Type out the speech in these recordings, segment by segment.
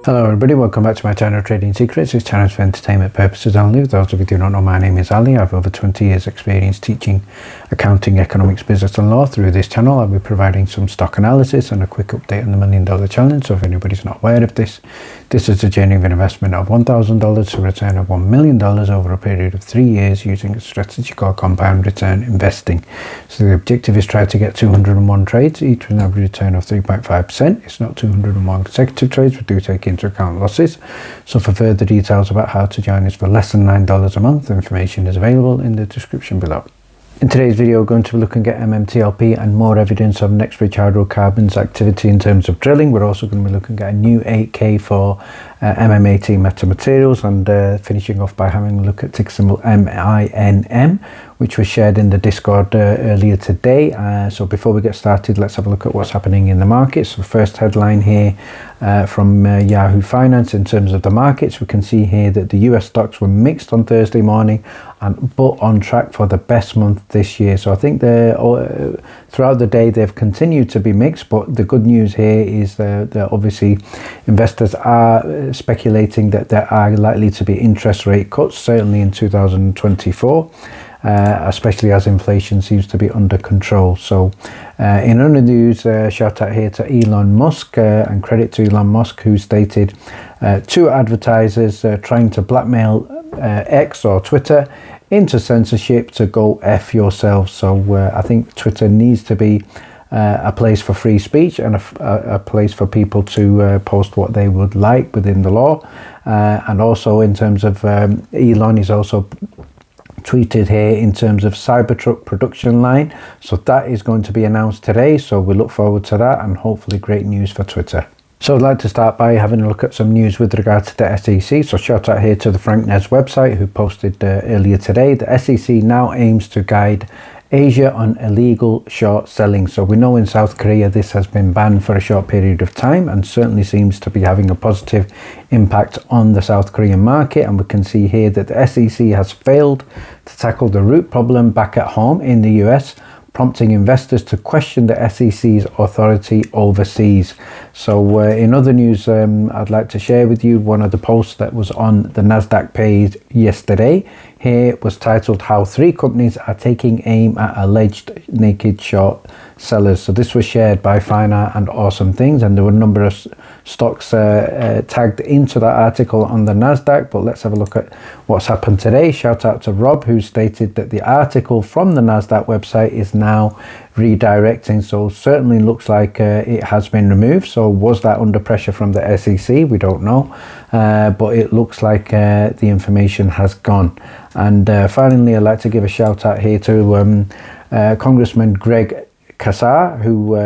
Hello everybody, welcome back to my channel Trading Secrets. This channel is for entertainment purposes only. For those of you who do not know, my name is Ali. I have over 20 years experience teaching accounting, economics, business and law. Through this channel I'll be providing some stock analysis and a quick update on the $1 Million Challenge. So if anybody's not aware of this is a journey of an investment of $1,000 to a return of $1 million over a period of 3 years using a strategy called compound return investing. So the objective is try to get 201 trades, each with an average return of 3.5%. It's not 201 consecutive trades, we do take into account losses. So for further details about how to join us for less than $9 a month, information is available in the description below. In today's video, we're going to be looking at MMTLP and more evidence of NextBridge Hydrocarbons activity in terms of drilling. We're also going to be looking at a new 8K for MMAT Metamaterials and finishing off by having a look at ticker symbol MINM, which was shared in the Discord earlier today. So before we get started, let's have a look at what's happening in the markets. So the first headline here from Yahoo Finance in terms of the markets, we can see here that the US stocks were mixed on Thursday morning but on track for the best month this year. So I think throughout the day they've continued to be mixed, but the good news here is that obviously investors are speculating that there are likely to be interest rate cuts, certainly in 2024. Especially as inflation seems to be under control. So in other news, shout out here to Elon Musk and credit to Elon Musk, who stated two advertisers trying to blackmail X or Twitter into censorship to go F yourself. So I think Twitter needs to be a place for free speech and a place for people to post what they would like within the law. And also in terms of Elon is also tweeted here in terms of Cybertruck production line. So that is going to be announced today. So we look forward to that and hopefully great news for Twitter. So I'd like to start by having a look at some news with regard to the SEC. So shout out here to the Frank Nez website who posted earlier today. The SEC now aims to guide Asia on illegal short selling. So we know in South Korea this has been banned for a short period of time and certainly seems to be having a positive impact on the South Korean market. And we can see here that the SEC has failed to tackle the root problem back at home in the US, prompting investors to question the SEC's authority overseas. So in other news, I'd like to share with you one of the posts that was on the NASDAQ page yesterday. Here it was titled "How 3 Companies Are Taking Aim at Alleged Naked Short Sellers." So this was shared by Fina and Awesome Things, and there were a number of stocks tagged into that article on the NASDAQ. But let's have a look at what's happened today. Shout out to Rob, who stated that the article from the NASDAQ website is now redirecting. So certainly looks like it has been removed. So was that under pressure from the SEC? We don't know, but it looks like the information has gone. And finally, I'd like to give a shout out here to Congressman Greg Casar, who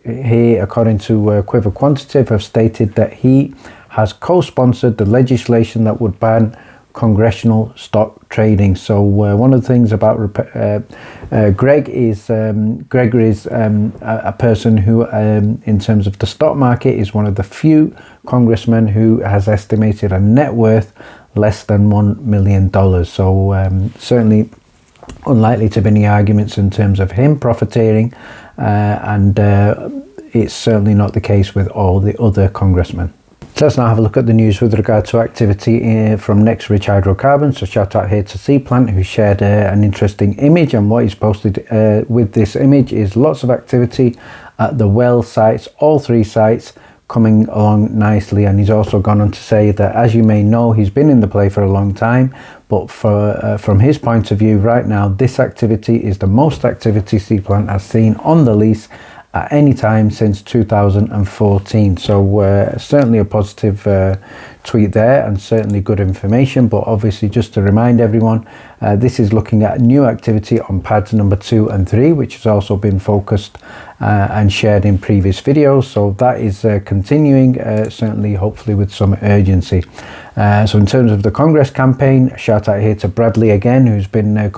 here, according to Quiver Quantitative, have stated that he has co-sponsored the legislation that would ban congressional stock trading. So one of the things about Greg is a person who in terms of the stock market is one of the few congressmen who has estimated a net worth less than $1 million. So certainly unlikely to be any arguments in terms of him profiteering, and it's certainly not the case with all the other congressmen. So let's now have a look at the news with regard to activity from NextBridge Hydrocarbons. So shout out here to Seaplant, who shared an interesting image, and what he's posted with this image is lots of activity at the well sites, all 3 sites coming along nicely. And he's also gone on to say that, as you may know, he's been in the play for a long time, but from his point of view right now, this activity is the most activity Seaplant has seen on the lease at any time since 2014. So certainly a positive tweet there and certainly good information. But obviously, just to remind everyone, this is looking at new activity on pads number 2 and 3, which has also been focused and shared in previous videos. So that is continuing, certainly hopefully with some urgency. So in terms of the Congress campaign, shout out here to Bradley again, who's been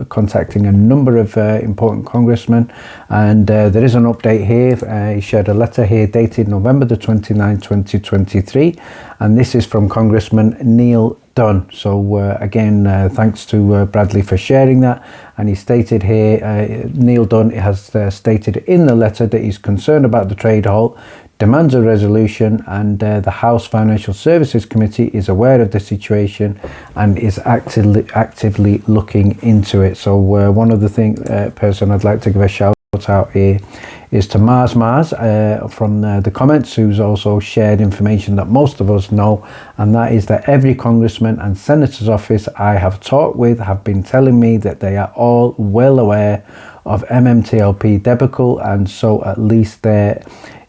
contacting a number of important congressmen, and there is an update here. He shared a letter here dated November the 29th, 2023, and this is from Congressman Neil Dunn. So again, thanks to Bradley for sharing that. And he stated here, Neil Dunn has stated in the letter that he's concerned about the trade halt demands a resolution, and the House Financial Services Committee is aware of the situation and is actively looking into it. So one of the person I'd like to give a shout out here is to Mars from the comments, who's also shared information that most of us know, and that is that every congressman and senator's office I have talked with have been telling me that they are all well aware of MMTLP debacle, and so at least there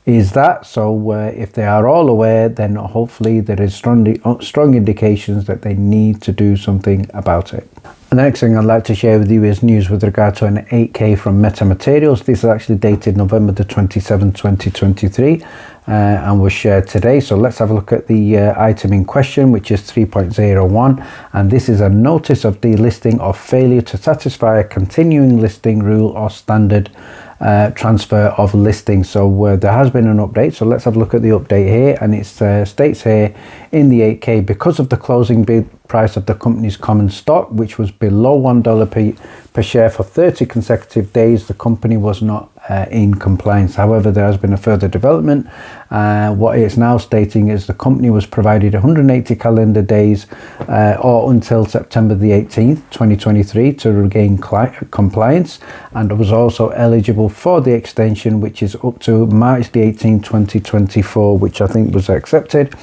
is that. So if they are all aware, then hopefully there is strong indications that they need to do something about it. The next thing I'd like to share with you is news with regard to an 8K from Meta Materials. This is actually dated November the 27th, 2023, and was shared today. So let's have a look at the item in question, which is 3.01, and this is a notice of delisting of failure to satisfy a continuing listing rule or standard transfer of listing. So there has been an update, so let's have a look at the update here, and it states here in the 8K, because of the closing bid price of the company's common stock, which was below $1 per share for 30 consecutive days, the company was not in compliance. However, there has been a further development. What it's now stating is the company was provided 180 calendar days or until September the 18th, 2023 to regain compliance, and was also eligible for the extension, which is up to March the 18th, 2024, which I think was accepted.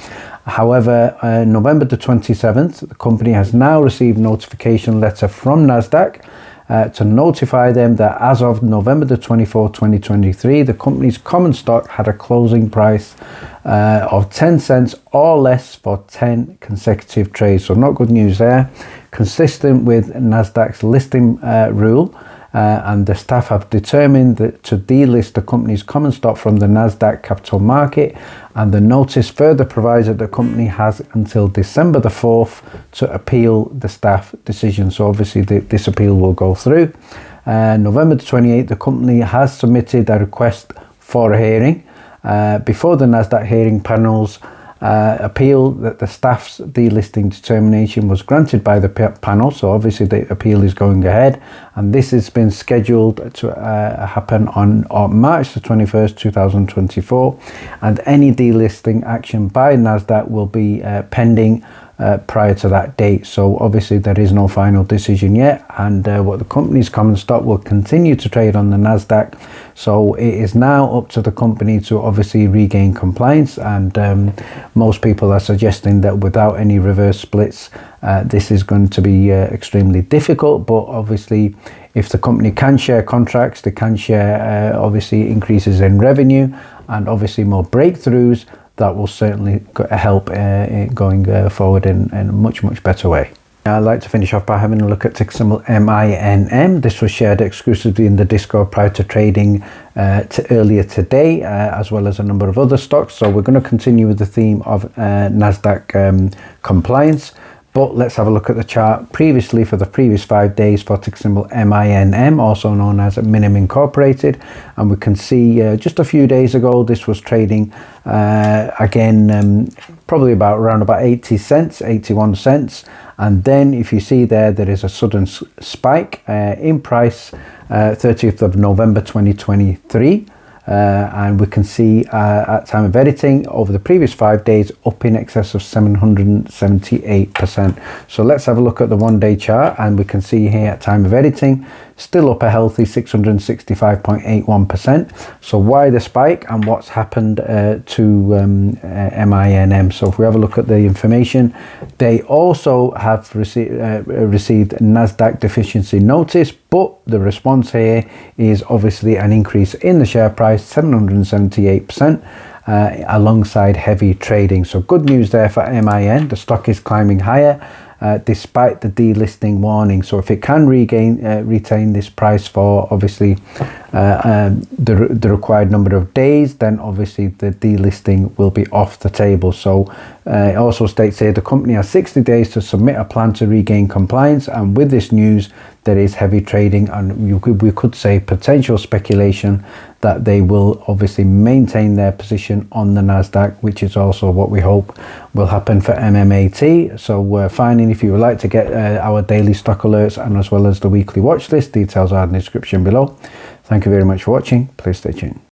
However, November the 27th, the company has now received notification letter from NASDAQ to notify them that as of November the 24th, 2023, the company's common stock had a closing price of 10 cents or less for 10 consecutive trades. So not good news there. Consistent with NASDAQ's listing rule, and the staff have determined that to delist the company's common stock from the NASDAQ capital market, and the notice further provides that the company has until December the 4th to appeal the staff decision. So obviously this appeal will go through. November the 28th, the company has submitted a request for a hearing before the NASDAQ hearing panels. Appeal that the staff's delisting determination was granted by the panel, so obviously the appeal is going ahead, and this has been scheduled to happen on March the 21st, 2024, and any delisting action by NASDAQ will be pending prior to that date. So obviously there is no final decision yet, and what the company's common stock will continue to trade on the NASDAQ. So it is now up to the company to obviously regain compliance, and most people are suggesting that without any reverse splits, this is going to be extremely difficult. But obviously if the company can share contracts, they can share obviously increases in revenue and obviously more breakthroughs, that will certainly help going forward in a much better way. I'd like to finish off by having a look at ticker symbol MINM. This was shared exclusively in the Discord prior to trading earlier today, as well as a number of other stocks. So we're going to continue with the theme of NASDAQ compliance. But let's have a look at the chart previously for the previous 5 days for ticker symbol MINM, also known as Minim Incorporated. And we can see just a few days ago, this was trading again, probably around 80 cents, 81 cents. And then if you see there is a sudden spike in price, 30th of November 2023. And we can see at time of editing over the previous 5 days up in excess of 778%. So let's have a look at the 1 day chart, and we can see here at time of editing still up a healthy 665.81%. so why the spike and what's happened to MINM? So if we have a look at the information, they also have received NASDAQ deficiency notice, but the response here is obviously an increase in the share price, 778%, alongside heavy trading. So good news there for MIN. The stock is climbing higher despite the delisting warning. So if it can retain this price for obviously the required number of days, then obviously the delisting will be off the table. So it also states here the company has 60 days to submit a plan to regain compliance, and with this news there is heavy trading, and we could say potential speculation that they will obviously maintain their position on the NASDAQ, which is also what we hope will happen for MMAT. So finally, if you would like to get our daily stock alerts and as well as the weekly watch list, details are in the description below. Thank you very much for watching. Please stay tuned.